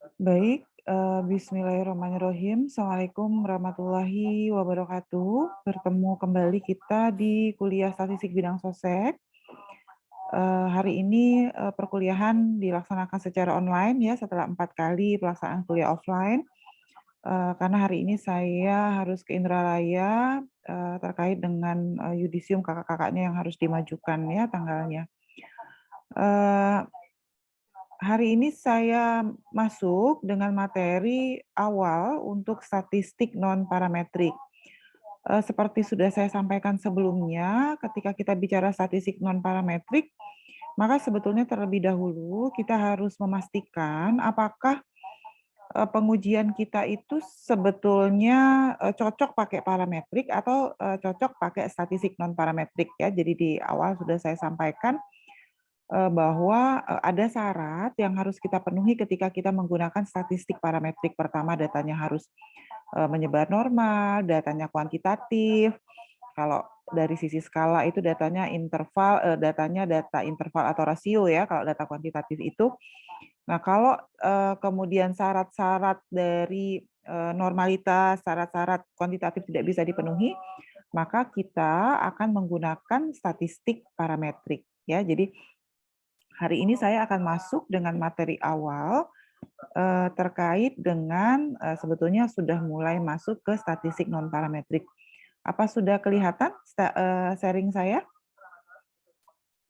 Baik, bismillahirrahmanirrahim. Assalamualaikum warahmatullahi wabarakatuh. Bertemu kembali kita di kuliah statistik bidang sosek. Hari ini, perkuliahan dilaksanakan secara online ya, setelah 4 kali pelaksanaan kuliah offline. Karena hari ini saya harus ke Indralaya, terkait dengan, yudisium kakak-kakaknya yang harus dimajukan ya tanggalnya. Eee Hari ini saya masuk dengan materi awal untuk statistik non-parametrik. Seperti sudah saya sampaikan sebelumnya, ketika kita bicara statistik non-parametrik, maka sebetulnya terlebih dahulu kita harus memastikan apakah, pengujian kita itu sebetulnya, cocok pakai parametrik atau, cocok pakai statistik non-parametrik ya. Jadi di awal sudah saya sampaikan bahwa, ada syarat yang harus kita penuhi ketika kita menggunakan statistik parametrik. Pertama, datanya harus, menyebar normal, datanya kuantitatif. Kalau dari sisi skala itu datanya interval, datanya data interval atau rasio ya, kalau data kuantitatif itu. Nah, kalau, kemudian syarat-syarat dari, normalitas, syarat-syarat kuantitatif tidak bisa dipenuhi, maka kita akan menggunakan statistik parametrik ya. Jadi hari ini saya akan masuk dengan materi awal, terkait dengan, sebetulnya sudah mulai masuk ke statistik non-parametrik. Apa sudah kelihatan sharing saya?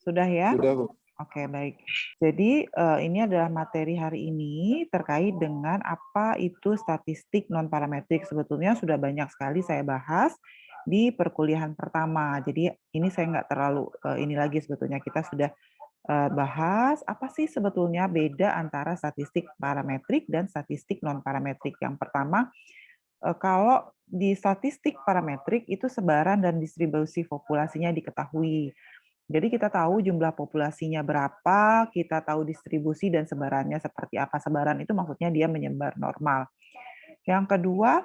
Sudah ya? Sudah kok. Oke, baik. Jadi, ini adalah materi hari ini terkait dengan apa itu statistik non-parametrik. Sebetulnya sudah banyak sekali saya bahas di perkuliahan pertama. Jadi ini saya nggak terlalu, ini lagi sebetulnya kita sudah bahas apa sih sebetulnya beda antara statistik parametrik dan statistik non-parametrik. Yang pertama, kalau di statistik parametrik itu sebaran dan distribusi populasinya diketahui. Jadi kita tahu jumlah populasinya berapa, kita tahu distribusi dan sebarannya seperti apa. Sebaran itu maksudnya dia menyebar normal. Yang kedua,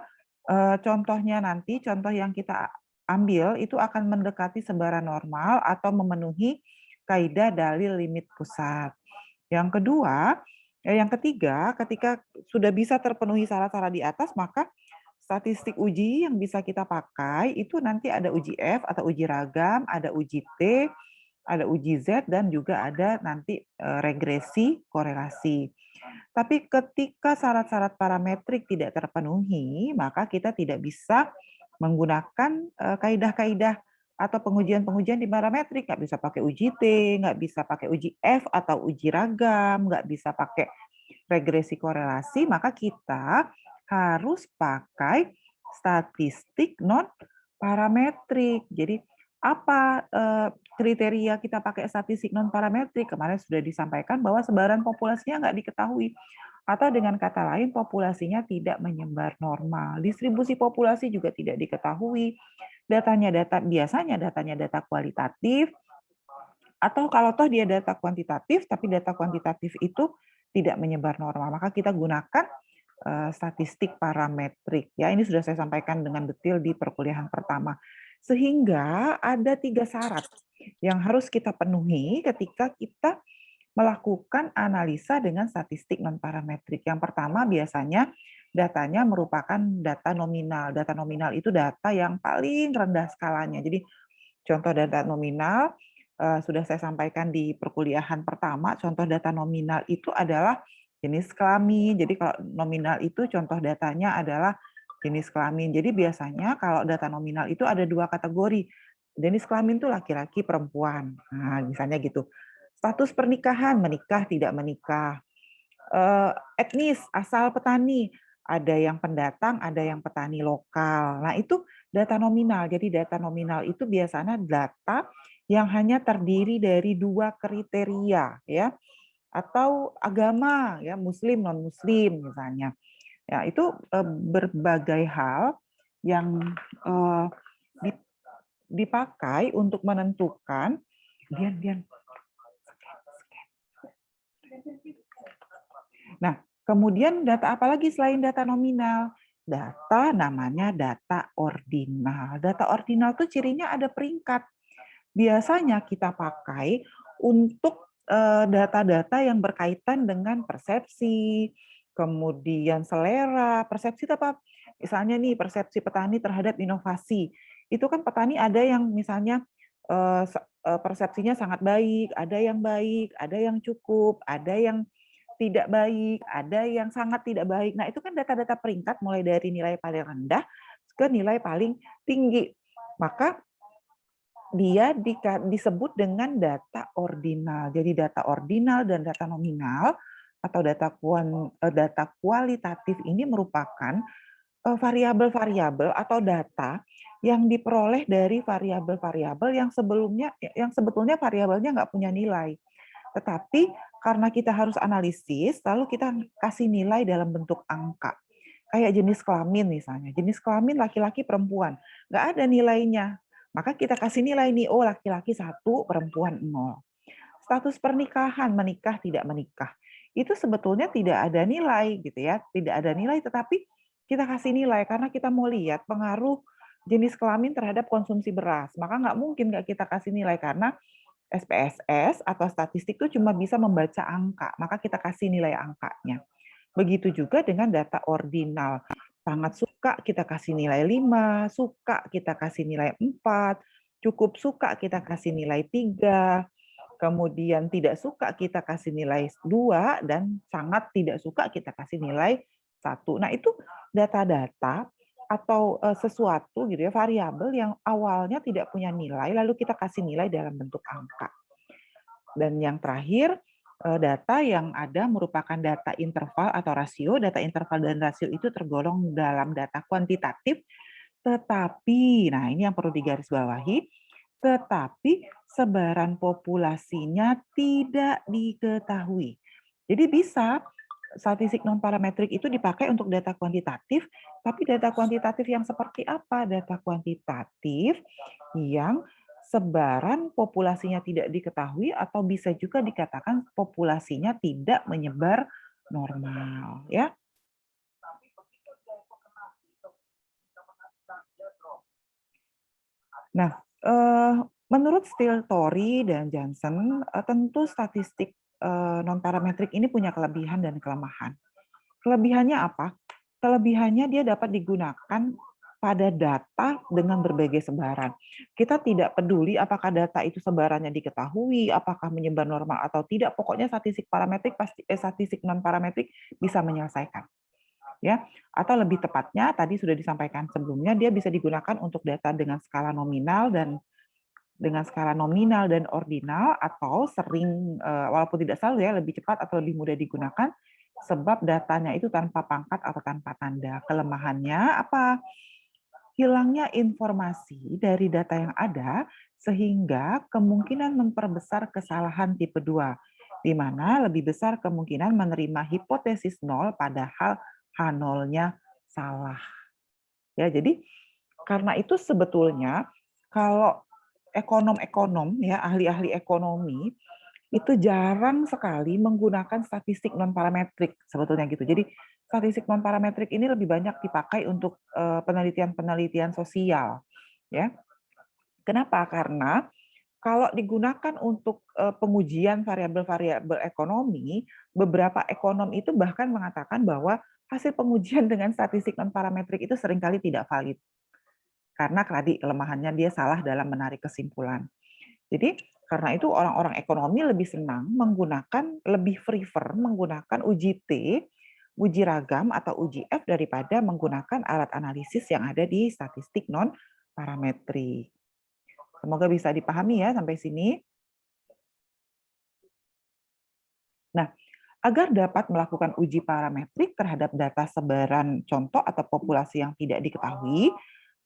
contohnya nanti, contoh yang kita ambil itu akan mendekati sebaran normal atau memenuhi kaidah dalil limit pusat. Yang ketiga, ketika sudah bisa terpenuhi syarat-syarat di atas, maka statistik uji yang bisa kita pakai itu nanti ada uji F atau uji ragam, ada uji T, ada uji Z, dan juga ada nanti, regresi korelasi. Tapi ketika syarat-syarat parametrik tidak terpenuhi, maka kita tidak bisa menggunakan, kaidah-kaidah atau pengujian-pengujian di parametrik, nggak bisa pakai uji T, nggak bisa pakai uji F atau uji ragam, nggak bisa pakai regresi korelasi, maka kita harus pakai statistik non parametrik. Jadi apa, kriteria kita pakai statistik non parametrik? Kemarin sudah disampaikan bahwa sebaran populasinya nggak diketahui, atau dengan kata lain populasinya tidak menyebar normal. Distribusi populasi juga tidak diketahui. Biasanya datanya data kualitatif, atau kalau toh dia data kuantitatif, tapi data kuantitatif itu tidak menyebar normal, maka kita gunakan, statistik parametrik. Ya, ini sudah saya sampaikan dengan detail di perkuliahan pertama. Sehingga ada 3 syarat yang harus kita penuhi ketika kita melakukan analisa dengan statistik non-parametrik. Yang pertama biasanya datanya merupakan data nominal. Data nominal itu data yang paling rendah skalanya. Jadi contoh data nominal, sudah saya sampaikan di perkuliahan pertama, contoh data nominal itu adalah jenis kelamin. Jadi kalau nominal itu contoh datanya adalah jenis kelamin. Jadi biasanya kalau data nominal itu ada 2 kategori. Jenis kelamin itu laki-laki, perempuan. Nah, misalnya gitu. Status pernikahan, menikah, tidak menikah. Etnis, asal petani, ada yang pendatang, ada yang petani lokal. Nah, itu data nominal. Jadi data nominal itu biasanya data yang hanya terdiri dari 2 kriteria ya, atau agama ya, muslim, non muslim misalnya. Ya, itu, berbagai hal yang, eee, dipakai untuk menentukan. Dian Dian. Nah, kemudian data apa lagi selain data nominal? Data namanya data ordinal. Data ordinal itu cirinya ada peringkat. Biasanya kita pakai untuk data-data yang berkaitan dengan persepsi, kemudian selera, persepsi itu apa? Misalnya nih persepsi petani terhadap inovasi. Itu kan petani ada yang misalnya persepsinya sangat baik, ada yang cukup, ada yang tidak baik, ada yang sangat tidak baik. Nah, itu kan data-data peringkat mulai dari nilai paling rendah ke nilai paling tinggi. Maka dia disebut dengan data ordinal. Jadi data ordinal dan data nominal atau data kualitatif ini merupakan variabel-variabel atau data yang diperoleh dari variabel-variabel yang sebetulnya variabelnya nggak punya nilai. Tetapi karena kita harus analisis, lalu kita kasih nilai dalam bentuk angka. Kayak jenis kelamin misalnya, jenis kelamin laki-laki perempuan, nggak ada nilainya. Maka kita kasih nilai nih, oh laki-laki 1, perempuan 0. Status pernikahan, menikah, tidak menikah. Itu sebetulnya tidak ada nilai gitu ya, tidak ada nilai tetapi kita kasih nilai karena kita mau lihat pengaruh jenis kelamin terhadap konsumsi beras. Maka nggak mungkin nggak kita kasih nilai karena SPSS atau statistik itu cuma bisa membaca angka, maka kita kasih nilai angkanya. Begitu juga dengan data ordinal. Sangat suka kita kasih nilai 5, suka kita kasih nilai 4, cukup suka kita kasih nilai 3, kemudian tidak suka kita kasih nilai 2, dan sangat tidak suka kita kasih nilai 1. Nah, itu data-data atau sesuatu gitu ya, variabel yang awalnya tidak punya nilai, lalu kita kasih nilai dalam bentuk angka. Dan yang terakhir, data yang ada merupakan data interval atau rasio. Data interval dan rasio itu tergolong dalam data kuantitatif, tetapi, nah ini yang perlu digarisbawahi, tetapi sebaran populasinya tidak diketahui. Jadi bisa statistik non parametrik itu dipakai untuk data kuantitatif, tapi data kuantitatif yang seperti apa? Data kuantitatif yang sebaran populasinya tidak diketahui atau bisa juga dikatakan populasinya tidak menyebar normal, ya. Nah, menurut Stiltori dan Johnson, tentu statistik non parametrik ini punya kelebihan dan kelemahan. Kelebihannya apa? Kelebihannya dia dapat digunakan pada data dengan berbagai sebaran. Kita tidak peduli apakah data itu sebarannya diketahui, apakah menyebar normal atau tidak, pokoknya statistik parametrik statistik non parametrik bisa menyelesaikan. Ya, atau lebih tepatnya tadi sudah disampaikan sebelumnya, dia bisa digunakan untuk data dengan skala nominal dan ordinal, atau sering walaupun tidak selalu ya, lebih cepat atau lebih mudah digunakan sebab datanya itu tanpa pangkat atau tanpa tanda. Kelemahannya apa? Hilangnya informasi dari data yang ada sehingga kemungkinan memperbesar kesalahan tipe 2, di mana lebih besar kemungkinan menerima hipotesis 0 padahal H0-nya salah. Ya, jadi karena itu sebetulnya kalau ekonom-ekonom ya, ahli-ahli ekonomi itu jarang sekali menggunakan statistik non parametrik sebetulnya gitu. Jadi statistik non parametrik ini lebih banyak dipakai untuk penelitian-penelitian sosial, ya. Kenapa? Karena kalau digunakan untuk pengujian variabel-variabel ekonomi, beberapa ekonom itu bahkan mengatakan bahwa hasil pengujian dengan statistik non parametrik itu seringkali tidak valid. Karena tadi kelemahannya dia salah dalam menarik kesimpulan. Jadi karena itu orang-orang ekonomi lebih senang lebih prefer menggunakan uji T, uji ragam atau uji F daripada menggunakan alat analisis yang ada di statistik non parametrik. Semoga bisa dipahami ya sampai sini. Nah, agar dapat melakukan uji parametrik terhadap data sebaran contoh atau populasi yang tidak diketahui,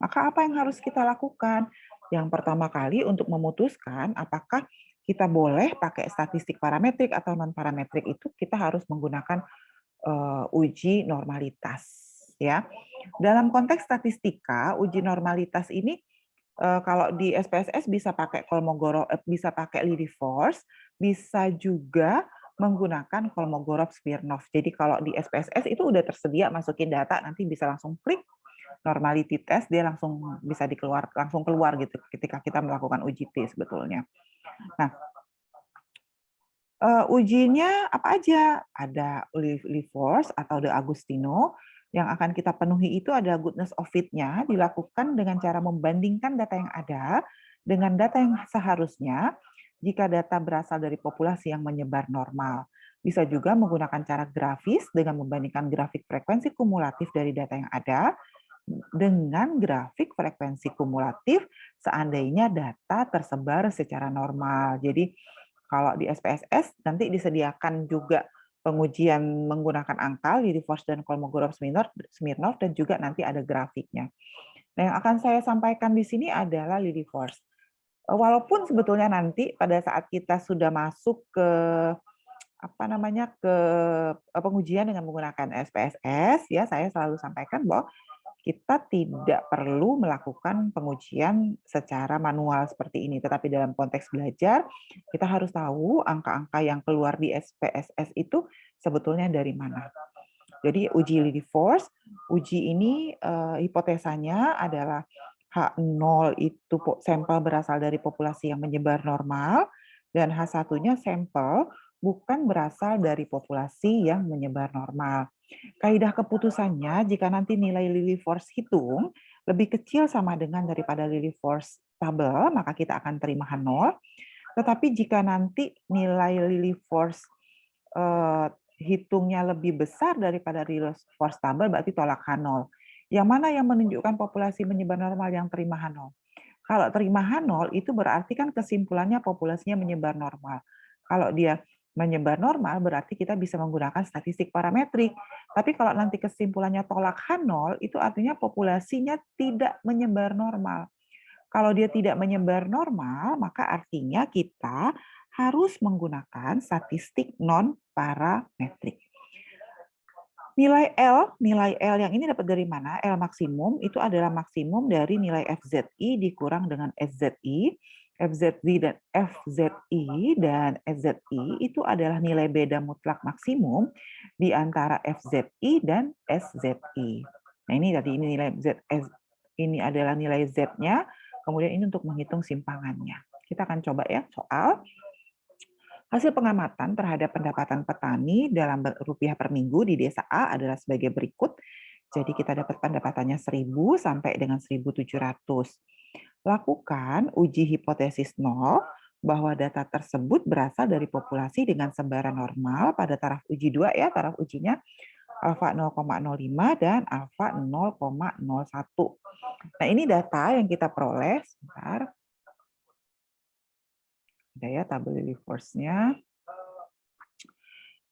maka apa yang harus kita lakukan? Yang pertama kali untuk memutuskan apakah kita boleh pakai statistik parametrik atau non parametrik itu kita harus menggunakan uji normalitas, ya. Dalam konteks statistika, uji normalitas ini kalau di SPSS bisa pakai Kolmogorov, bisa pakai Lilliefors, bisa juga menggunakan Kolmogorov-Smirnov. Jadi kalau di SPSS itu udah tersedia masukin data, nanti bisa langsung klik normality test, dia langsung bisa langsung keluar gitu ketika kita melakukan uji T sebetulnya. Nah, Ujinya apa aja? Ada Liforce atau De Agostino. Yang akan kita penuhi itu ada goodness of fit-nya, dilakukan dengan cara membandingkan data yang ada dengan data yang seharusnya jika data berasal dari populasi yang menyebar normal. Bisa juga menggunakan cara grafis dengan membandingkan grafik frekuensi kumulatif dari data yang ada dengan grafik frekuensi kumulatif seandainya data tersebar secara normal. Jadi kalau di SPSS nanti disediakan juga pengujian menggunakan angka, Lily-Force dan Kolmogorov-Smirnov, dan juga nanti ada grafiknya. Nah, yang akan saya sampaikan di sini adalah Lily-Force. Walaupun sebetulnya nanti pada saat kita sudah masuk ke pengujian dengan menggunakan SPSS, ya saya selalu sampaikan bahwa kita tidak perlu melakukan pengujian secara manual seperti ini. Tetapi dalam konteks belajar, kita harus tahu angka-angka yang keluar di SPSS itu sebetulnya dari mana. Jadi uji Lily-Force, uji ini hipotesanya adalah H0 itu sampel berasal dari populasi yang menyebar normal, dan H1-nya sampel bukan berasal dari populasi yang menyebar normal. Kaidah keputusannya, jika nanti nilai Lily-Force hitung lebih kecil sama dengan daripada Lily-Force tabel, maka kita akan terima H0. Tetapi jika nanti nilai Lily-Force hitungnya lebih besar daripada Lily-Force tabel, berarti tolak H0. Yang mana yang menunjukkan populasi menyebar normal yang terima H0? Kalau terima H0, itu berarti kan kesimpulannya populasinya menyebar normal. Kalau dia menyebar normal, berarti kita bisa menggunakan statistik parametrik. Tapi kalau nanti kesimpulannya tolak H0, itu artinya populasinya tidak menyebar normal. Kalau dia tidak menyebar normal, maka artinya kita harus menggunakan statistik non-parametrik. Nilai L yang ini dapat dari mana? L maksimum itu adalah maksimum dari nilai FZI dikurang dengan SZI. FZI dan SZI itu adalah nilai beda mutlak maksimum di antara FZI dan SZI. Nah, ini tadi ini nilai Z, ini adalah nilai Z-nya, kemudian ini untuk menghitung simpangannya. Kita akan coba ya soal. Hasil pengamatan terhadap pendapatan petani dalam rupiah per minggu di desa A adalah sebagai berikut. Jadi kita dapat pendapatannya 1.000 sampai dengan 1.700. Lakukan uji hipotesis 0 bahwa data tersebut berasal dari populasi dengan sebaran normal pada taraf uji 2 ya, taraf ujinya alfa 0,05 dan alfa 0,01. Nah, ini data yang kita peroleh. Sebentar. Ada ya tabel Lily-Force-nya.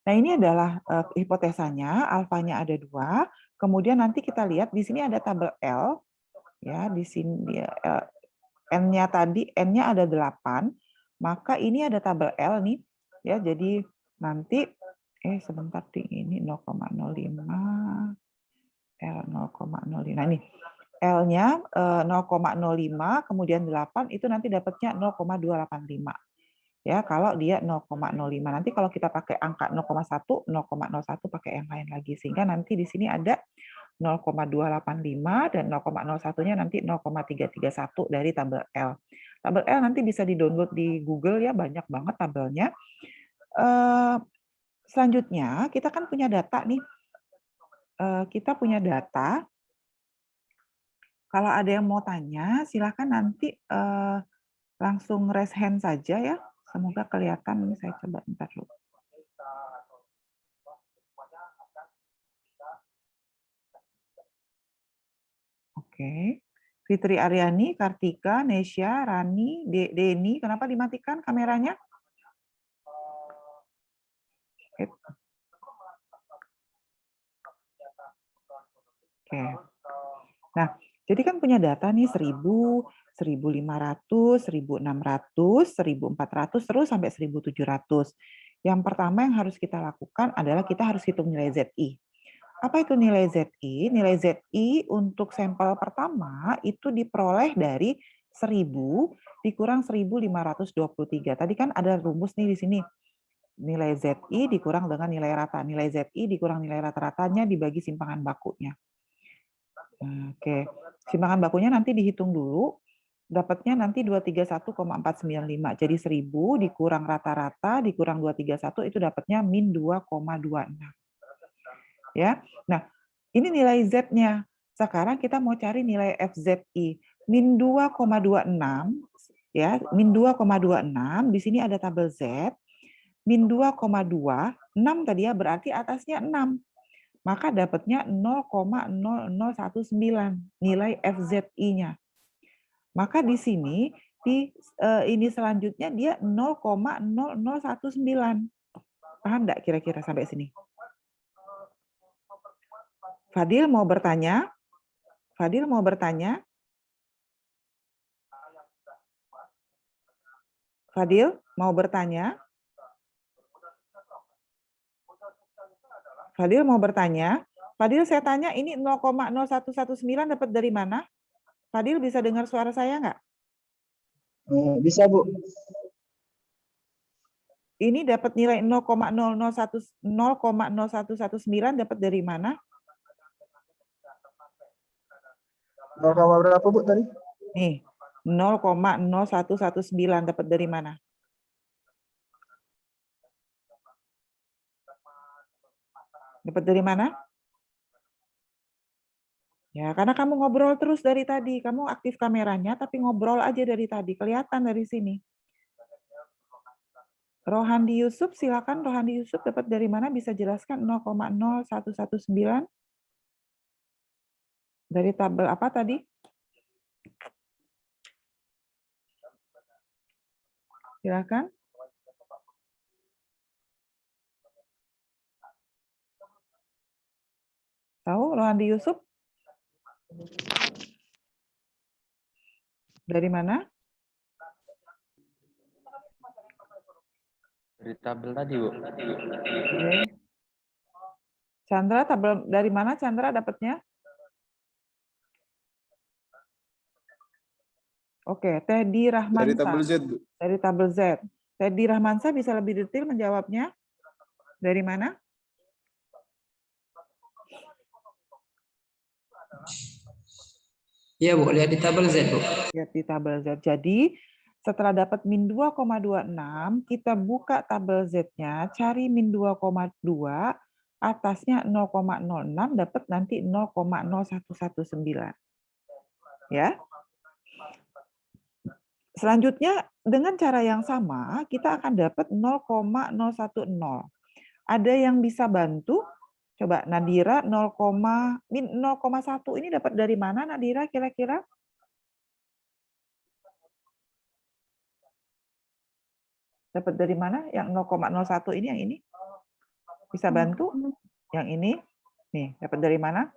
Nah, ini adalah hipotesanya, alfanya ada 2. Kemudian nanti kita lihat di sini ada tabel L. Ya, di sini N-nya tadi N-nya ada 8. Maka ini ada tabel L nih. Ya, jadi nanti sebentar ini 0,05 L 0,05. Nah, ini L-nya 0,05 kemudian 8 itu nanti dapatnya 0,285. Ya, kalau dia 0,05. Nanti kalau kita pakai angka 0,1, 0,01 pakai yang lain lagi. Sehingga nanti di sini ada 0,285 dan 0,01-nya nanti 0,331 dari tabel L. Tabel L nanti bisa di-download di Google ya, banyak banget tabelnya. Selanjutnya, kita kan punya data nih. Kita punya data. Kalau ada yang mau tanya, silakan nanti langsung raise hand saja ya. Semoga kelihatan. Saya coba bentar dulu. Oke. Fitri Aryani, Kartika, Nesya, Rani, Deni. Kenapa dimatikan kameranya? Oke. Nah, jadi kan punya data nih 1.000, 1.500, 1.600, 1.400, terus sampai 1.700. Yang pertama yang harus kita lakukan adalah kita harus hitung nilai ZI. Apa itu nilai ZI? Nilai ZI untuk sampel pertama itu diperoleh dari 1.000 dikurang 1.523. Tadi kan ada rumus nih di sini. Nilai ZI dikurang dengan nilai rata. Nilai ZI dikurang nilai rata-ratanya dibagi simpangan bakunya. Oke, simpangan bakunya nanti dihitung dulu. dapatnya nanti 231,495. Jadi 1000 dikurang rata-rata dikurang 231 itu dapatnya min 2,26. Ya. Nah, ini nilai Z-nya. Sekarang kita mau cari nilai FZI. Min 2,26 ya, min 2,26 di sini ada tabel Z. Min 2,2, 6 tadi ya, berarti atasnya 6. Maka dapatnya 0,0019 nilai FZI-nya. Maka di sini ini selanjutnya dia 0,0019. Paham enggak kira-kira sampai sini? Fadil mau bertanya? Fadil mau bertanya? Fadil mau bertanya? Fadil mau bertanya? Fadil saya tanya ini 0,0119 dapat dari mana? Fadil bisa dengar suara saya enggak? Bisa, Bu. Ini dapat nilai 0,0119 dapat dari mana? 0, berapa, Bu, tadi? Nih, 0,0119 dapat dari mana? Dapat dari mana? Ya, karena kamu ngobrol terus dari tadi. Kamu aktif kameranya, tapi ngobrol aja dari tadi. Kelihatan dari sini. Rohandi Yusuf, silakan Rohandi Yusuf dapat dari mana? Bisa jelaskan 0,0119? Dari tabel apa tadi? Silakan. Tahu Rohandi Yusuf? Dari mana? Dari tabel tadi, Bu. Oke. Chandra, tabel dari mana Chandra dapatnya? Oke, Teddy Rahmansa. Dari tabel Z, Bu. Dari tabel Z. Teddy Rahmansa bisa lebih detail menjawabnya? Dari mana? Iya, Bu, lihat di tabel Z, Bu. Lihat di tabel Z. Jadi, setelah dapat min 2,26, kita buka tabel Z-nya, cari min 2,2, atasnya 0,06, dapat nanti 0,0119. Ya. Selanjutnya, dengan cara yang sama, kita akan dapat 0,010. Ada yang bisa bantu? Coba Nadira 0,1 ini dapat dari mana Nadira kira-kira? Dapat dari mana yang 0,01 ini yang ini? Bisa bantu? Yang ini? Nih, dapat dari mana?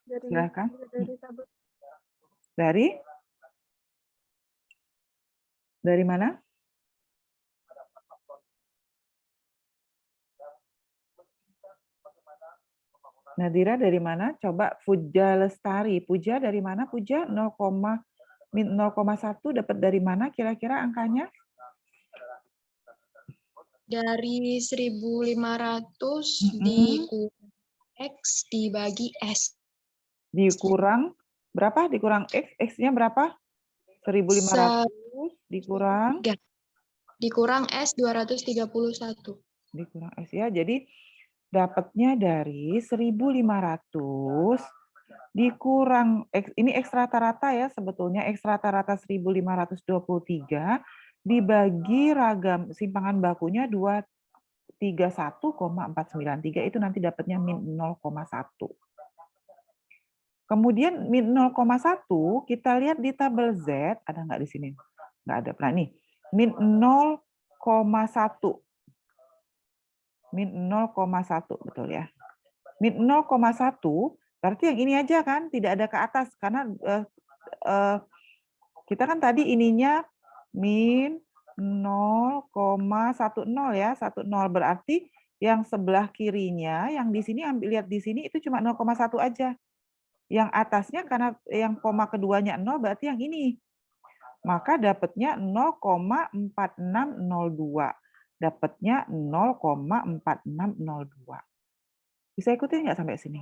Silakan. Dari mana? Nadira dari mana? Coba Puja Lestari. Puja dari mana? Puja 0,1 dapat dari mana kira-kira angkanya? Dari 1.500 dikurang X dibagi S. Dikurang berapa? Dikurang X. X-nya berapa? 1.500 dikurang? Dikurang S 231. Dikurang S ya. Jadi dapatnya dari 1.500 dikurang X. Ini X rata-rata ya sebetulnya. X rata-rata 1.523 dibagi ragam simpangan bakunya 231,493 itu nanti dapatnya min 0,1. Kemudian min 0,1 kita lihat di tabel Z, ada nggak di sini? Nggak ada. Nah nih, min 0,1. Min 0,1 betul ya. Min 0,1 berarti yang ini aja kan, tidak ada ke atas karena kita kan tadi ininya min 0,10 ya, 10 berarti yang sebelah kirinya yang di sini ambil lihat di sini itu cuma 0,1 aja. Yang atasnya karena yang koma keduanya 0 berarti yang ini. Maka dapatnya 0,4602. dapatnya 0,4602. Bisa ikutin nggak sampai sini?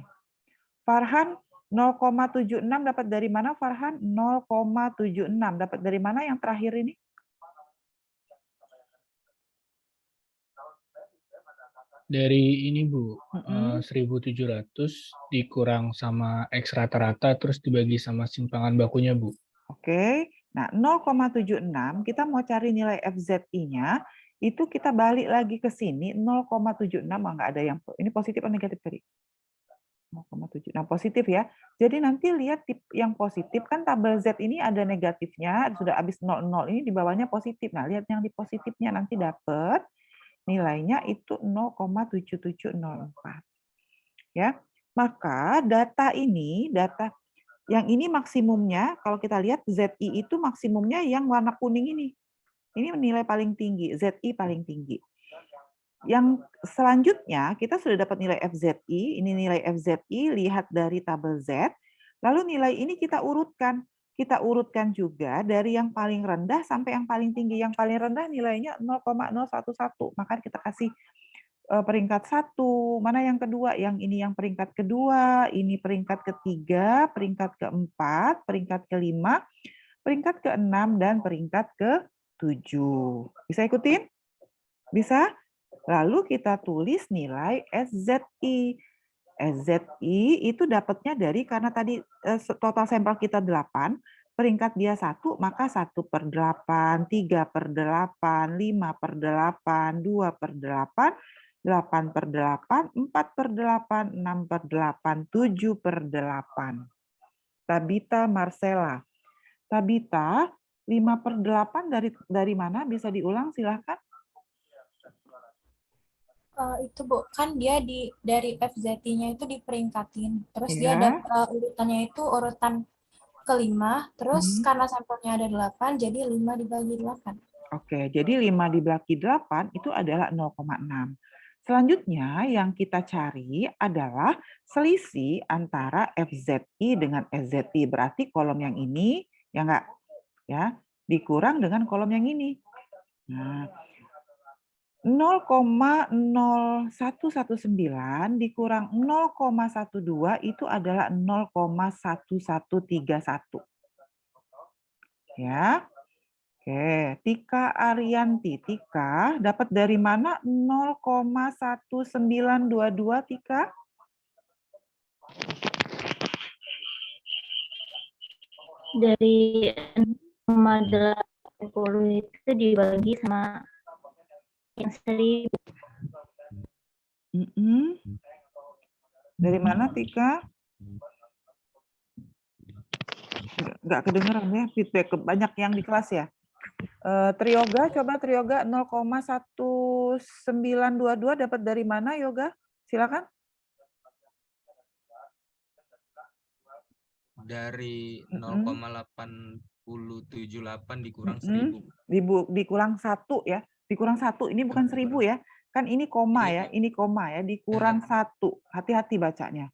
Farhan 0,76 dapat dari mana Farhan? 0,76 dapat dari mana yang terakhir ini? Dari ini Bu, Mm-mm. 1.700 dikurang sama X rata-rata terus dibagi sama simpangan bakunya Bu. Oke, nah 0,76 kita mau cari nilai FZI-nya, itu kita balik lagi ke sini 0,76, nggak ada yang ini positif atau negatif tadi? 0,7. Nah, positif ya. Jadi nanti lihat tip yang positif kan tabel Z ini ada negatifnya, sudah habis 00 ini di bawahnya positif. Nah, lihat yang di positifnya nanti dapat nilainya itu 0,7704. Ya. Maka data ini, data yang ini maksimumnya, kalau kita lihat ZI itu maksimumnya yang warna kuning ini. Ini nilai paling tinggi, ZI paling tinggi. Yang selanjutnya, kita sudah dapat nilai FZI, ini nilai FZI, lihat dari tabel Z, lalu nilai ini kita urutkan. Kita urutkan juga dari yang paling rendah sampai yang paling tinggi. Yang paling rendah nilainya 0,011, maka kita kasih peringkat 1. Mana yang kedua? Yang ini yang peringkat kedua, ini peringkat ketiga, peringkat keempat, peringkat kelima, peringkat keenam, dan peringkat ke-7. Bisa ikutin? Bisa? Lalu kita tulis nilai SZI. SZI itu dapatnya dari, karena tadi total sampel kita 8, peringkat dia 1, maka 1/8, 3/8, 5/8, 2/8, 8/8, 4/8, 6/8, 7/8. Tabita Marcella. Tabita, 5/8 dari mana? Bisa diulang silahkan. Itu Bu, kan dia dari FZI-nya itu diperingkatin. Terus dia Ya. urutannya itu urutan kelima, terus karena sampelnya ada 8, jadi 5 dibagi 8. Oke, jadi 5 dibagi 8 itu adalah 0,6. Selanjutnya yang kita cari adalah selisih antara FZI dengan SZI. Berarti kolom yang ini, ya enggak? Ya, dikurang dengan kolom yang ini. Nah, 0,0119 dikurang 0,12 itu adalah 0,1131. Ya. Oke, Tika Arianti. Tika dapat dari mana 0,1922 Tika? Dari 0,80 itu dibagi sama yang 1000. Dari mana Tika? Nggak kedengeran ya, feedback banyak yang di kelas ya. Trioga, coba Trioga 0,1922 dapat dari mana Yoga? Silakan. Dari 0,8078 dikurang 1000. Dikurang 1 ya. Dikurang 1, ini bukan 1000 ya. Kan ini koma ya, ini koma ya, dikurang 1. Hati-hati bacanya.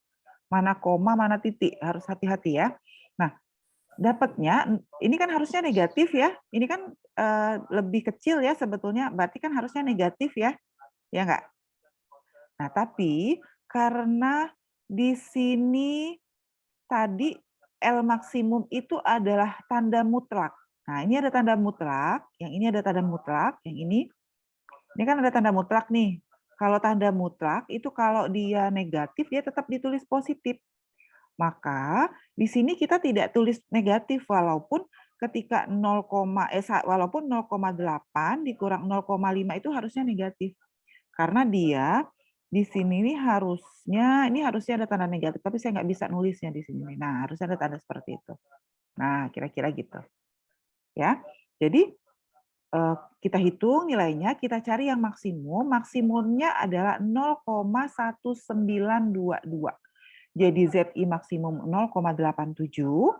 Mana koma, mana titik, harus hati-hati ya. Nah, dapatnya, ini kan harusnya negatif ya. Ini kan lebih kecil ya sebetulnya, berarti kan harusnya negatif ya. Ya enggak? Nah, tapi karena di sini tadi L maksimum itu adalah tanda mutlak. Nah, ini ada tanda mutlak, yang ini ada tanda mutlak, yang ini kan ada tanda mutlak nih. Kalau tanda mutlak itu kalau dia negatif, dia tetap ditulis positif. Maka di sini kita tidak tulis negatif walaupun ketika walaupun 0,8 dikurang 0,5 itu harusnya negatif. Karena dia di sini ini harusnya ada tanda negatif, tapi saya nggak bisa nulisnya di sini. Nah, harusnya ada tanda seperti itu. Nah, kira-kira gitu. Ya. Jadi kita hitung nilainya, kita cari yang maksimum. Maksimumnya adalah 0,1922. Jadi ZI maksimum 0,87,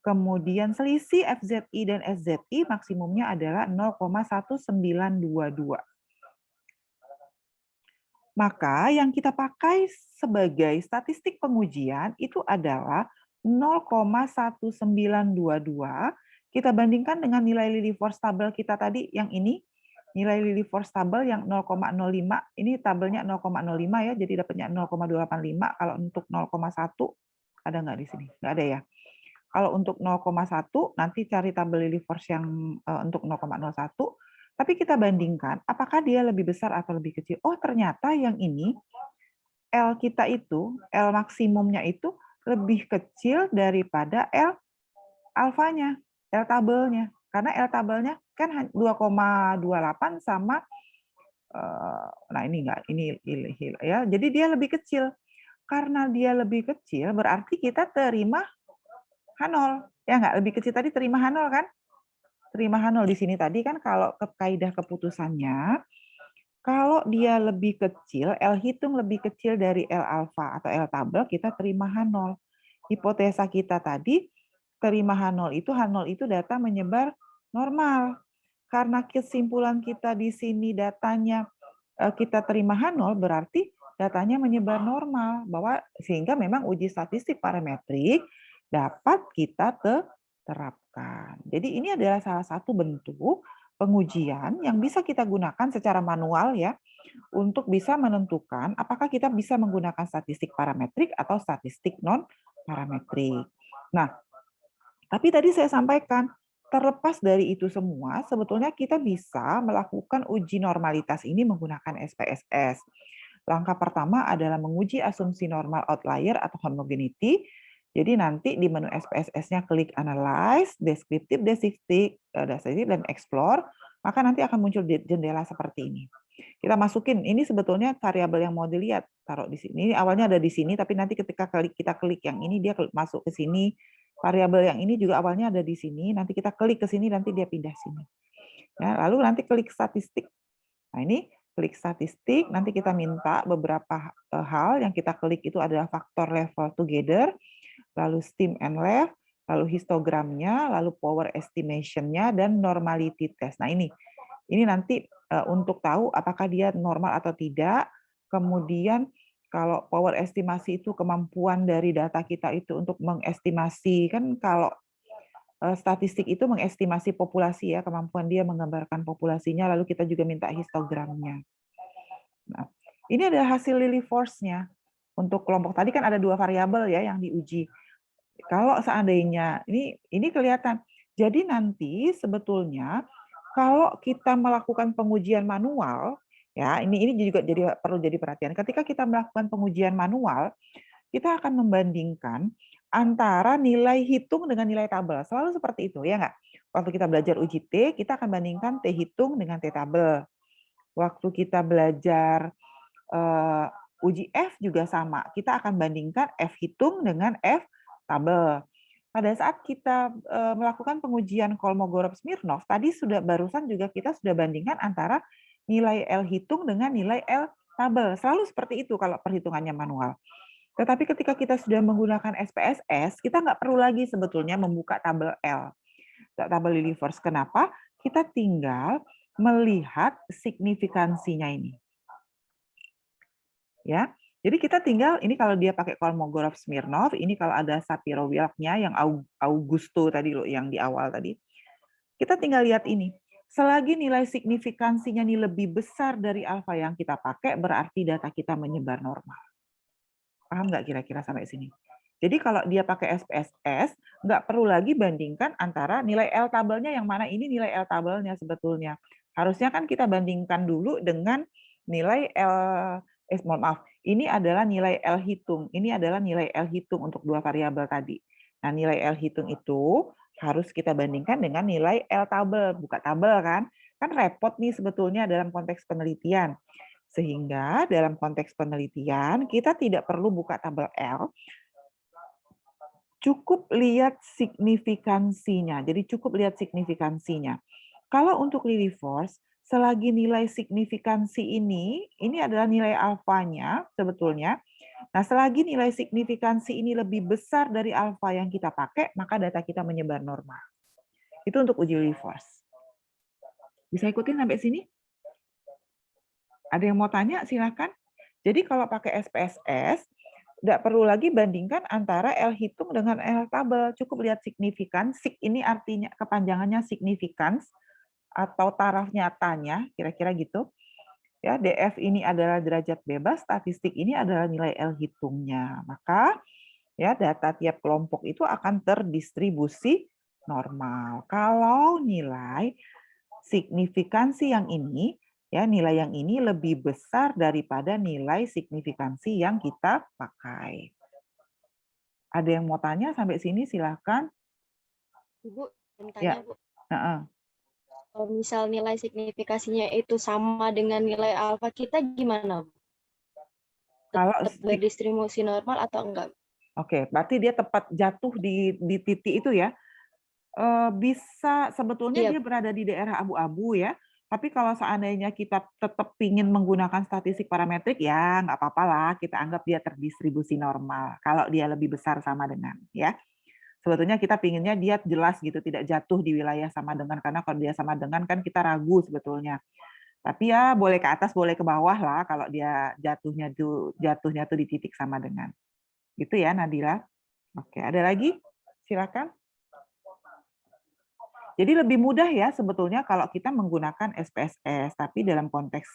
kemudian selisih FZI dan SZI maksimumnya adalah 0,1922. Maka yang kita pakai sebagai statistik pengujian itu adalah 0,1922, kita bandingkan dengan nilai Lilliefors tabel kita tadi yang ini, nilai Lilly force tabel yang 0,05, ini tabelnya 0,05 ya, jadi dapatnya 0,285. Kalau untuk 0,1 ada nggak di sini? Nggak ada ya. Kalau untuk 0,1 nanti cari tabel Lilly force yang untuk 0,01. Tapi kita bandingkan, apakah dia lebih besar atau lebih kecil? Oh, ternyata yang ini L kita itu, L maksimumnya itu lebih kecil daripada L alfanya, L tabelnya. Karena L tabelnya kan 2,28 sama nah ini enggak, ini ya. Jadi dia lebih kecil. Karena dia lebih kecil berarti kita terima H0. Ya enggak, lebih kecil tadi terima H0 kan? Terima H0 di sini tadi kan kalau ke kaidah keputusannya, kalau dia lebih kecil, L hitung lebih kecil dari L alfa atau L tabel, kita terima H0. Hipotesa kita tadi, terima H0 itu data menyebar normal. Karena kesimpulan kita di sini datanya kita terima H0, berarti datanya menyebar normal. Sehingga memang uji statistik parametrik dapat kita terapkan. Jadi ini adalah salah satu bentuk pengujian yang bisa kita gunakan secara manual ya, untuk bisa menentukan apakah kita bisa menggunakan statistik parametrik atau statistik non parametrik. Nah, tapi tadi saya sampaikan, terlepas dari itu semua, sebetulnya kita bisa melakukan uji normalitas ini menggunakan SPSS. Langkah pertama adalah menguji asumsi normal outlier atau homogeneity. Jadi nanti di menu SPSS-nya klik Analyze, Descriptive, Descriptive, dan Explore, maka nanti akan muncul jendela seperti ini. Kita masukin, ini sebetulnya variabel yang mau dilihat, taruh di sini. Ini awalnya ada di sini, tapi nanti ketika kita klik yang ini, dia masuk ke sini. Variabel yang ini juga awalnya ada di sini, nanti kita klik ke sini, nanti dia pindah sini. Ya, lalu nanti klik statistik. Nah ini klik statistik, nanti kita minta beberapa hal yang kita klik itu adalah faktor level together, lalu steam and left, lalu histogramnya, lalu power estimation-nya, dan normality test. Nah ini nanti untuk tahu apakah dia normal atau tidak. Kemudian kalau power estimasi itu kemampuan dari data kita itu untuk mengestimasi, kan kalau statistik itu mengestimasi populasi ya, kemampuan dia menggambarkan populasinya, lalu kita juga minta histogramnya. Nah, ini adalah hasil Lilly force-nya. Untuk kelompok tadi kan ada 2 variabel ya yang diuji. Kalau seandainya ini kelihatan. Jadi nanti sebetulnya kalau kita melakukan pengujian manual, ya ini juga perlu jadi perhatian. Ketika kita melakukan pengujian manual, kita akan membandingkan antara nilai hitung dengan nilai tabel. Selalu seperti itu, ya nggak? Waktu kita belajar uji T, kita akan bandingkan T hitung dengan T tabel. Waktu kita belajar uji F juga sama. Kita akan bandingkan F hitung dengan F tabel. Pada saat kita melakukan pengujian Kolmogorov-Smirnov, tadi barusan juga kita sudah bandingkan antara nilai L hitung dengan nilai L tabel. Selalu seperti itu kalau perhitungannya manual. Tetapi ketika kita sudah menggunakan SPSS, kita nggak perlu lagi sebetulnya membuka tabel L, tabel Lilly force. Kenapa? Kita tinggal melihat signifikansinya ini. Ya, jadi kita tinggal, ini kalau dia pakai Kolmogorov-Smirnov, ini kalau ada Shapiro-Wilk-nya yang Augusto tadi loh, yang di awal tadi. Kita tinggal lihat ini. Selagi nilai signifikansinya ini lebih besar dari alfa yang kita pakai, berarti data kita menyebar normal. Paham nggak kira-kira sampai sini? Jadi kalau dia pakai SPSS, nggak perlu lagi bandingkan antara nilai L tabelnya yang mana ini nilai L tabelnya sebetulnya. Harusnya kan kita bandingkan dulu dengan nilai ini adalah nilai L hitung. Ini adalah nilai L hitung untuk 2 variabel tadi. Nah, nilai L hitung itu harus kita bandingkan dengan nilai L tabel. Buka tabel kan? Kan repot nih sebetulnya dalam konteks penelitian. Sehingga dalam konteks penelitian kita tidak perlu buka tabel L. Cukup lihat signifikansinya. Jadi cukup lihat signifikansinya. Kalau untuk Lilly force, selagi nilai signifikansi ini adalah nilai alfanya sebetulnya. Nah, selagi nilai signifikansi ini lebih besar dari alfa yang kita pakai, maka data kita menyebar normal. Itu untuk uji Lilly force. Bisa ikutin sampai sini? Ada yang mau tanya? Silakan. Jadi kalau pakai SPSS, tidak perlu lagi bandingkan antara L hitung dengan L tabel. Cukup lihat signifikan. Sig ini artinya kepanjangannya significance. atau taraf nyatanya, kira-kira gitu. Ya, DF ini adalah derajat bebas, statistik ini adalah nilai L hitungnya. Maka ya data tiap kelompok itu akan terdistribusi normal. Kalau nilai signifikansi yang ini, ya nilai yang ini lebih besar daripada nilai signifikansi yang kita pakai. Ada yang mau tanya sampai sini silahkan. Bu, yang Ya. tanya Bu, Heeh. kalau misal nilai signifikasinya itu sama dengan nilai alfa kita gimana, Bu? Kalau Tetap berdistribusi normal atau enggak? Oke, berarti dia tepat jatuh di titik itu ya. Bisa sebetulnya Iya. dia berada di daerah abu-abu ya. Tapi kalau seandainya kita tetap ingin menggunakan statistik parametrik ya nggak apa-apa lah, kita anggap dia terdistribusi normal. Kalau dia lebih besar sama dengan ya. Sebetulnya kita pinginnya dia jelas gitu, tidak jatuh di wilayah sama dengan, karena kalau dia sama dengan kan kita ragu sebetulnya. Tapi ya boleh ke atas, boleh ke bawah lah kalau dia jatuhnya tuh di titik sama dengan. Gitu ya Nadila. Oke, ada lagi? Silakan. Jadi lebih mudah ya sebetulnya kalau kita menggunakan SPSS, tapi dalam konteks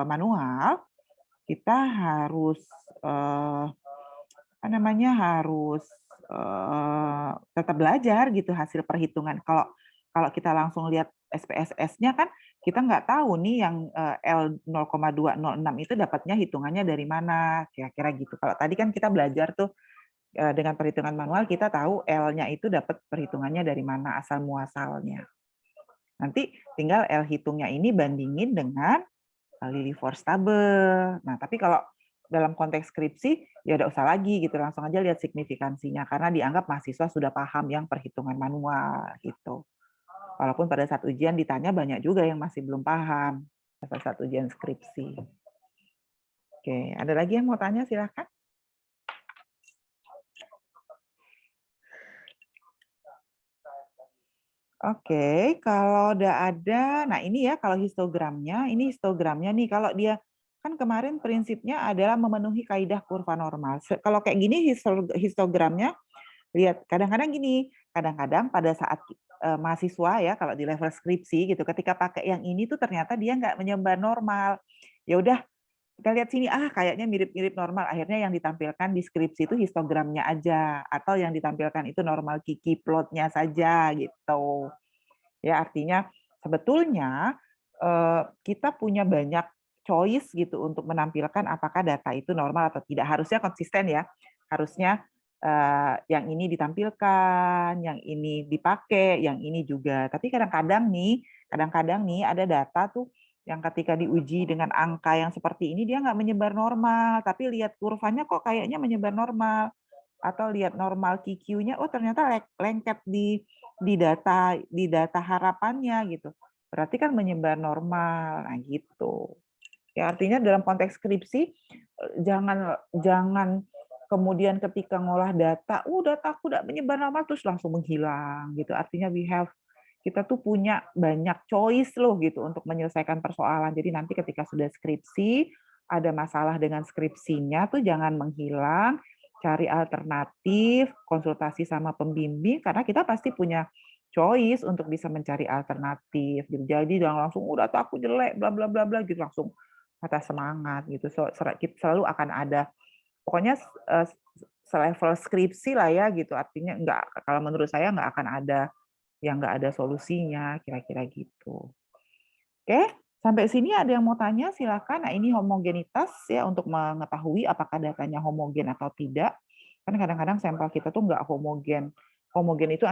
manual kita harus harus tetap belajar gitu hasil perhitungan. Kalau kita langsung lihat SPSS-nya kan kita nggak tahu nih yang L0,206 itu dapatnya hitungannya dari mana, kira-kira gitu. Kalau tadi kan kita belajar tuh dengan perhitungan manual kita tahu L-nya itu dapat perhitungannya dari mana, asal muasalnya. Nanti tinggal L hitungnya ini bandingin dengan Lilliefors tabel. Nah, tapi kalau dalam konteks skripsi ya udah usah lagi gitu, langsung aja lihat signifikansinya karena dianggap mahasiswa sudah paham yang perhitungan manual gitu. Walaupun pada saat ujian ditanya banyak juga yang masih belum paham pada saat ujian skripsi. Oke, ada lagi yang mau tanya silakan. Oke, kalau udah ada, nah ini ya kalau histogramnya, ini histogramnya nih, kalau dia kan kemarin prinsipnya adalah memenuhi kaidah kurva normal. Kalau kayak gini histogramnya, lihat kadang-kadang gini, kadang-kadang pada saat mahasiswa ya kalau di level skripsi gitu, ketika pakai yang ini tuh ternyata dia nggak menyebar normal. Ya udah kita lihat sini, kayaknya mirip-mirip normal. Akhirnya yang ditampilkan di skripsi itu histogramnya aja, atau yang ditampilkan itu normal Kiki plotnya saja gitu. Ya artinya sebetulnya kita punya banyak choice gitu untuk menampilkan apakah data itu normal atau tidak. Harusnya konsisten ya. Harusnya yang ini ditampilkan, yang ini dipakai, yang ini juga. Tapi kadang-kadang nih ada data tuh yang ketika diuji dengan angka yang seperti ini dia nggak menyebar normal, tapi lihat kurvanya kok kayaknya menyebar normal, atau lihat normal QQ-nya, oh ternyata lengket di data harapannya gitu. Berarti kan menyebar normal, nah gitu. Ya artinya dalam konteks skripsi jangan kemudian ketika ngolah data, dataku udah menyebar normal terus langsung menghilang gitu. Artinya kita tuh punya banyak choice loh gitu untuk menyelesaikan persoalan. Jadi nanti ketika sudah skripsi, ada masalah dengan skripsinya tuh jangan menghilang, cari alternatif, konsultasi sama pembimbing, karena kita pasti punya choice untuk bisa mencari alternatif. Gitu. Jadi jangan langsung, udah tuh aku jelek, bla bla bla bla gitu, langsung patah semangat gitu. Selalu akan ada, pokoknya selevel skripsi lah ya gitu. Artinya kalau menurut saya nggak akan ada yang nggak ada solusinya, kira-kira gitu. Oke, sampai sini ada yang mau tanya, silakan. Nah, ini homogenitas ya untuk mengetahui apakah datanya homogen atau tidak. Kan kadang-kadang sampel kita tuh nggak homogen. Homogen itu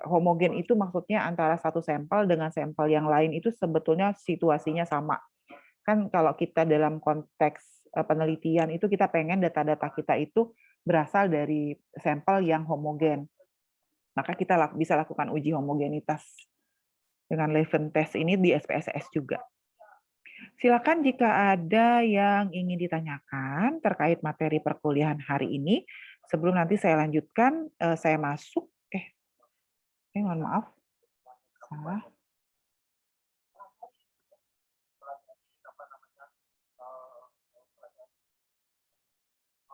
homogen itu maksudnya antara satu sampel dengan sampel yang lain itu sebetulnya situasinya sama. Kan kalau kita dalam konteks penelitian itu kita pengen data-data kita itu berasal dari sampel yang homogen. Maka kita bisa lakukan uji homogenitas dengan Leuven test ini di SPSS juga. Silakan jika ada yang ingin ditanyakan terkait materi perkuliahan hari ini. Sebelum nanti saya lanjutkan, saya masuk. Mohon maaf. Salah.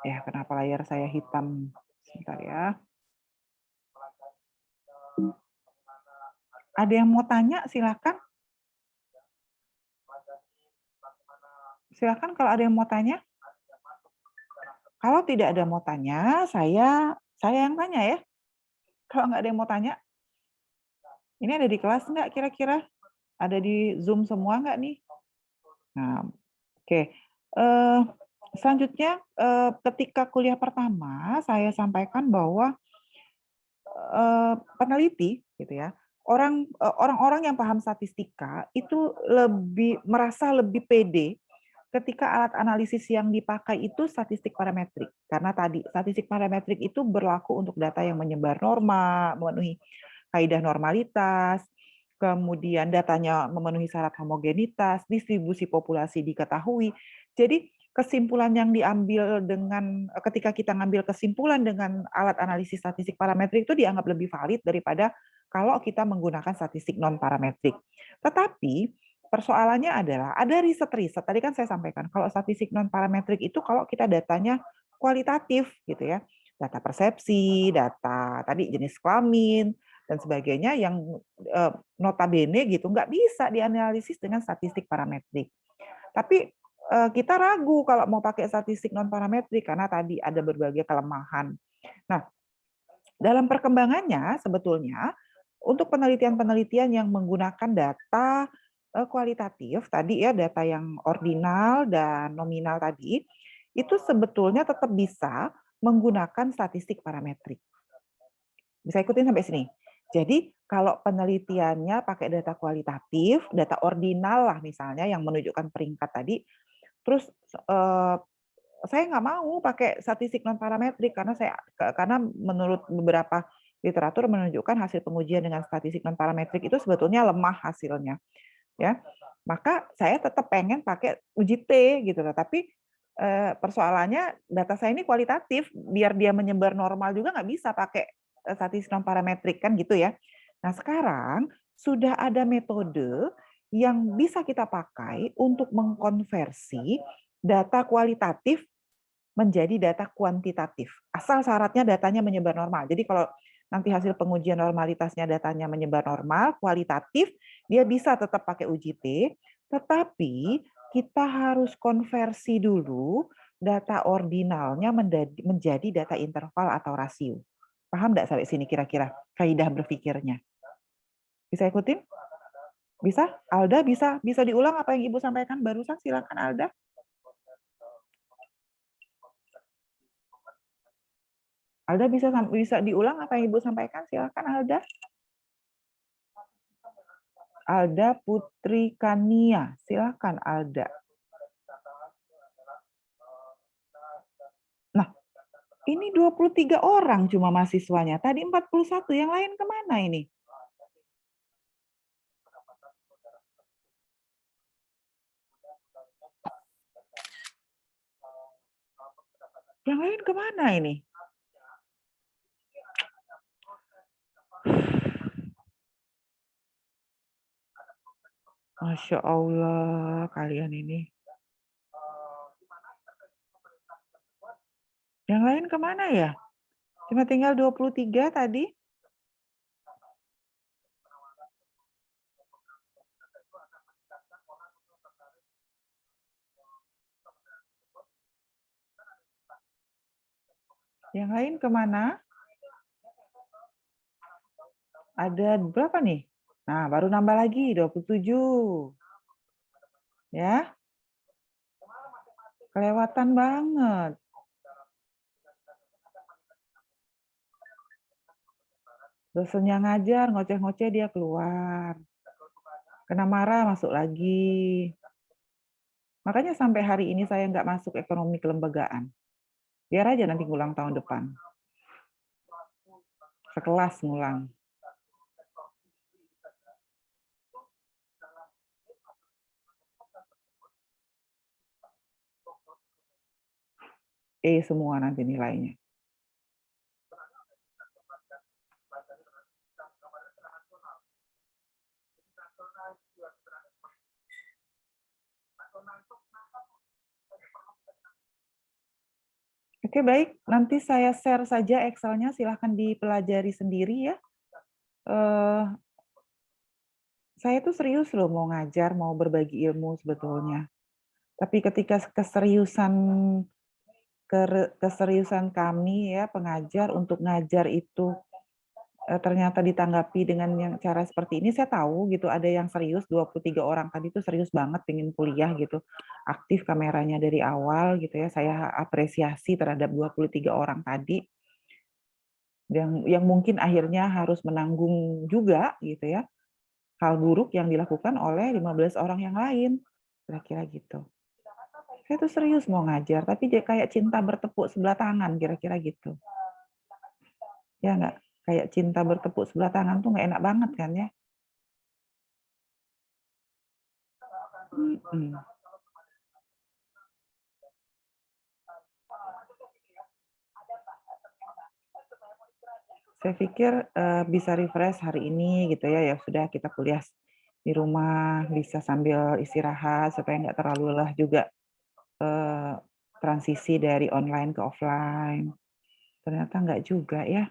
Ya, kenapa layar saya hitam? Sebentar ya. Ada yang mau tanya, silakan. Silakan kalau ada yang mau tanya. Kalau tidak ada mau tanya, saya yang tanya ya. Kalau nggak ada yang mau tanya, ini ada di kelas nggak kira-kira? Ada di Zoom semua nggak nih? Nah, oke. Selanjutnya, ketika kuliah pertama, saya sampaikan bahwa peneliti, gitu ya, orang-orang yang paham statistika itu merasa lebih pede ketika alat analisis yang dipakai itu statistik parametrik. Karena tadi statistik parametrik itu berlaku untuk data yang menyebar norma, memenuhi kaidah normalitas, kemudian datanya memenuhi syarat homogenitas, distribusi populasi diketahui. Jadi kesimpulan yang diambil ketika kita ngambil kesimpulan dengan alat analisis statistik parametrik itu dianggap lebih valid daripada kalau kita menggunakan statistik non parametrik. Tetapi persoalannya adalah ada riset-riset, tadi kan saya sampaikan, kalau statistik non-parametrik itu kalau kita datanya kualitatif, gitu ya, data persepsi, data tadi jenis kelamin, dan sebagainya yang notabene gitu, nggak bisa dianalisis dengan statistik parametrik. Tapi kita ragu kalau mau pakai statistik non-parametrik, karena tadi ada berbagai kelemahan. Nah, dalam perkembangannya sebetulnya, untuk penelitian-penelitian yang menggunakan data kualitatif tadi ya, data yang ordinal dan nominal tadi, itu sebetulnya tetap bisa menggunakan statistik parametrik. Bisa ikutin sampai sini. Jadi kalau penelitiannya pakai data kualitatif, data ordinal lah misalnya yang menunjukkan peringkat tadi, terus saya nggak mau pakai statistik non parametrik karena menurut beberapa literatur menunjukkan hasil pengujian dengan statistik non parametrik itu sebetulnya lemah hasilnya. Ya, maka saya tetap pengen pakai uji T gitu loh. Tapi persoalannya data saya ini kualitatif, biar dia menyebar normal juga nggak bisa pakai statistik non parametrik kan gitu ya. Nah sekarang sudah ada metode yang bisa kita pakai untuk mengkonversi data kualitatif menjadi data kuantitatif. Asal syaratnya datanya menyebar normal. Jadi kalau nanti hasil pengujian normalitasnya datanya menyebar normal, kualitatif, dia bisa tetap pakai uji T, tetapi kita harus konversi dulu data ordinalnya menjadi data interval atau rasio. Paham nggak sampai sini kira-kira kaidah berpikirnya? Bisa ikutin? Bisa? Alda bisa diulang apa yang Ibu sampaikan barusan? Silakan Alda. Alda bisa diulang apa yang Ibu sampaikan? Silakan Alda. Alda Putri Kania, silakan Alda. Nah, ini 23 orang cuma mahasiswanya. Tadi 41, yang lain kemana ini? Yang lain kemana ini? Masya Allah, kalian ini. Yang lain kemana ya? Cuma tinggal 23 tadi. Yang lain kemana? Ada berapa nih? Nah, baru nambah lagi, 27. Ya. Kelewatan banget. Dosennya ngajar, ngoceh-ngoceh dia keluar. Kena marah, masuk lagi. Makanya sampai hari ini saya nggak masuk ekonomi kelembagaan. Biar aja nanti ngulang tahun depan. Sekelas ngulang. Semua nanti nilainya. Oke, baik. Nanti saya share saja Excel-nya, silahkan dipelajari sendiri ya. Saya tuh serius loh mau ngajar, mau berbagi ilmu sebetulnya. Tapi ketika keseriusan kami ya pengajar untuk ngajar itu ternyata ditanggapi dengan yang cara seperti ini, saya tahu gitu ada yang serius, 23 orang tadi itu serius banget pengen kuliah gitu. Aktif kameranya dari awal gitu ya. Saya apresiasi terhadap 23 orang tadi. Yang mungkin akhirnya harus menanggung juga gitu ya. Hal buruk yang dilakukan oleh 15 orang yang lain. Kira-kira gitu. Saya tuh serius mau ngajar, tapi kayak cinta bertepuk sebelah tangan, kira-kira gitu. Ya nggak? Kayak cinta bertepuk sebelah tangan tuh nggak enak banget kan ya? Saya pikir bisa refresh hari ini gitu ya, ya sudah kita kuliah di rumah, bisa sambil istirahat supaya nggak terlalu lelah juga transisi dari online ke offline. Ternyata nggak juga ya.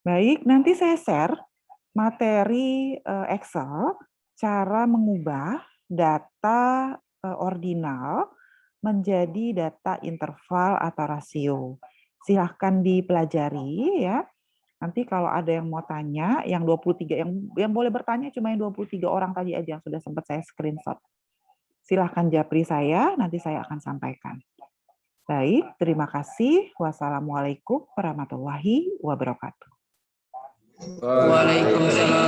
Baik, nanti saya share materi Excel, cara mengubah data ordinal menjadi data interval atau rasio. Silahkan dipelajari ya. Nanti kalau ada yang mau tanya, yang 23, yang boleh bertanya cuma yang 23 orang tadi aja yang sudah sempat saya screenshot. Silahkan japri saya, nanti saya akan sampaikan. Baik, terima kasih. Wassalamualaikum warahmatullahi wabarakatuh. Waalaikumsalam.